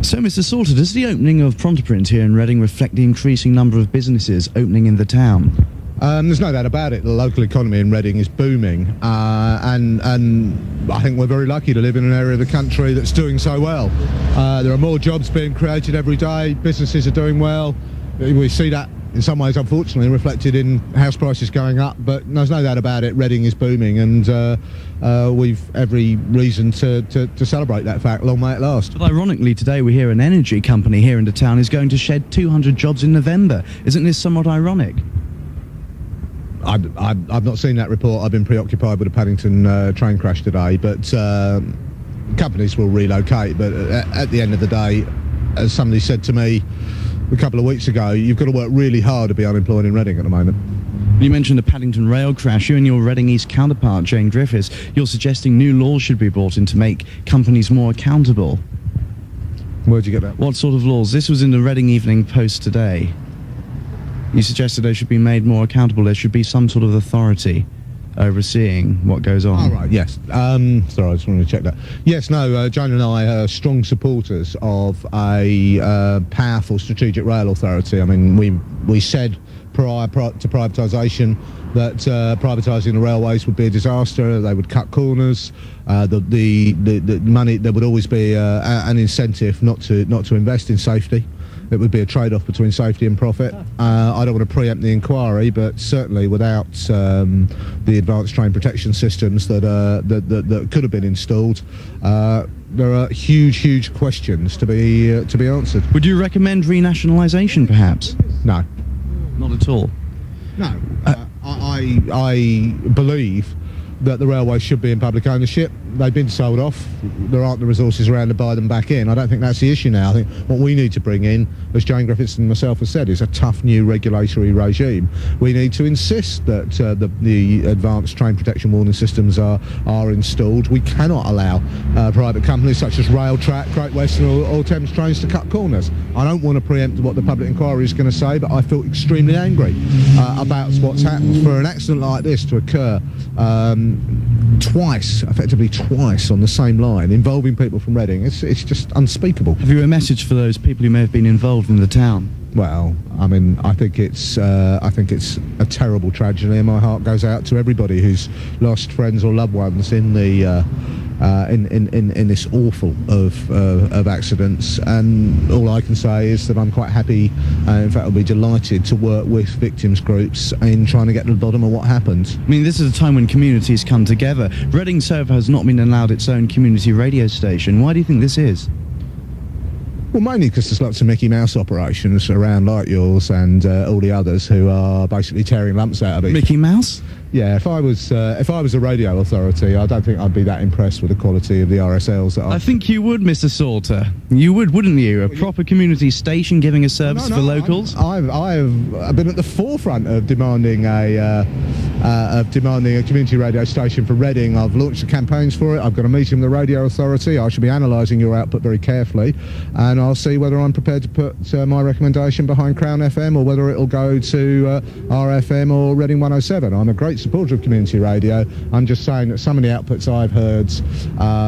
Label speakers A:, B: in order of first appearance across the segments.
A: So, Mr. Salter, does the opening of Prontoprint here in Reading reflect the increasing number of businesses opening in the town?
B: There's no doubt about it. The local economy in Reading is booming, and I think we're very lucky to live in an area of the country that's doing so well. There are more jobs being created every day. Businesses are doing well. We see that in some ways, unfortunately, reflected in house prices going up, but there's no doubt about it. Reading is booming, and we've every reason to celebrate that fact. Long may it last.
A: But ironically, today we hear an energy company here in the town is going to shed 200 jobs in November. Isn't this somewhat ironic?
B: I've not seen that report. I've been preoccupied with a Paddington train crash today, but companies will relocate. But at the end of the day, as somebody said to me a couple of weeks ago, you've got to work really hard to be unemployed in Reading at the moment.
A: You mentioned the Paddington rail crash. You and your Reading East counterpart, Jane Griffiths, you're suggesting new laws should be brought in to make companies more accountable.
B: Where'd you get that?
A: What sort of laws? This was in the Reading Evening Post today. You suggested they should be made more accountable. There should be some sort of authority overseeing what goes on.
B: Oh, right, yes. Sorry, I just wanted to check that. Yes, no, Jane and I are strong supporters of a powerful strategic rail authority. I mean, we said prior to privatisation that privatising the railways would be a disaster. They would cut corners. The money, there would always be an incentive not to invest in safety. It would be a trade-off between safety and profit. I don't want to preempt the inquiry, but certainly without the advanced train protection systems that could have been installed, there are huge questions to be answered.
A: Would you recommend renationalisation, perhaps?
B: No.
A: Not at all?
B: No. I believe that the railways should be in public ownership. They've been sold off. There aren't the resources around to buy them back in. I don't think that's the issue now. I think what we need to bring in, as Jane Griffiths and myself have said, is a tough new regulatory regime. We need to insist that the advanced train protection warning systems are installed. We cannot allow private companies such as Railtrack, Great Western or Thames Trains to cut corners. I don't want to preempt what the public inquiry is going to say, but I feel extremely angry about what's happened. For an accident like this to occur effectively twice on the same line, involving people from Reading, it's just unspeakable.
A: Have you a message for those people who may have been involved in the town?
B: Well, I mean, I think it's a terrible tragedy, and my heart goes out to everybody who's lost friends or loved ones in the in this awful of accidents. And all I can say is that I'm quite happy, in fact I'll be delighted to work with victims groups in trying to get to the bottom of what happened.
A: I mean, this is a time when communities come together. Reading so far has not been allowed its own community radio station. Why do you think this is?
B: Well, mainly because there's lots of Mickey Mouse operations around like yours and all the others who are basically tearing lumps out of it.
A: Mickey Mouse?
B: Yeah, if I was a radio authority, I don't think I'd be that impressed with the quality of the RSLs that
A: I think you would, Mr. Salter. You would, wouldn't you? A proper community station giving a service for locals?
B: I've been at the forefront of demanding a community radio station for Reading. I've launched the campaigns for it. I've got a meeting with the radio authority. I should be analysing your output very carefully, and I'll see whether I'm prepared to put my recommendation behind Crown FM or whether it'll go to RFM or Reading 107. I'm a great supporter of community radio. I'm just saying that some of the outputs I've heard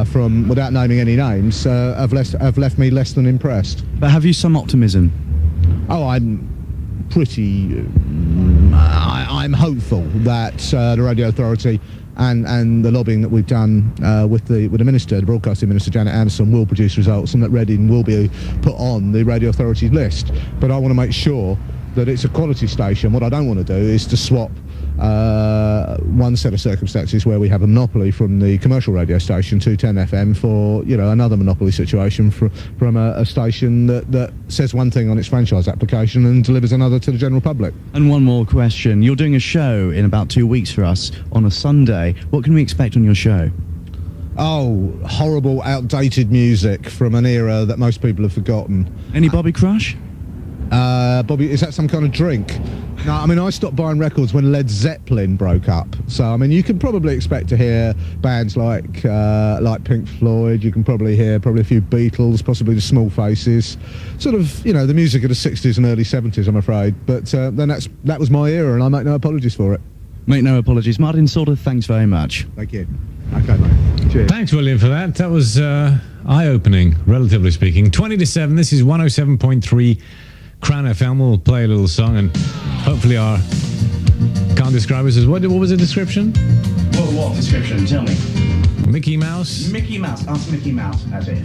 B: from, without naming any names, have left me less than impressed.
A: But have you some optimism?
B: Oh, I'm pretty... I'm hopeful that the radio authority and the lobbying that we've done with the minister, the broadcasting minister Janet Anderson, will produce results, and that Reading will be put on the radio authority's list. But I want to make sure that it's a quality station. What I don't want to do is to swap one set of circumstances where we have a monopoly from the commercial radio station 210 FM for another monopoly situation from a station that says one thing on its franchise application and delivers another to the general public.
A: And one more question. You're doing a show in about 2 weeks for us on a Sunday. What can we expect on your show?
B: Oh, horrible, outdated music from an era that most people have forgotten.
A: Any Bobby Crush?
B: Bobby, is that some kind of drink? No, I mean, I stopped buying records when Led Zeppelin broke up. So, I mean, you can probably expect to hear bands like Pink Floyd. You can probably hear a few Beatles, possibly the Small Faces. Sort of, the music of the 60s and early 70s, I'm afraid. But then that was my era, and I make no apologies for it.
A: Make no apologies. Martin Salter, thanks very much.
B: Thank you. Okay, mate. Cheers.
C: Thanks, William, for that. That was eye-opening, relatively speaking. 20 to 7, this is 107.3 Crown FM. We'll play a little song and hopefully our... Can't describe us as... What was the description?
A: What description? Tell me.
C: Mickey Mouse?
A: Mickey Mouse. Ask Mickey Mouse as if.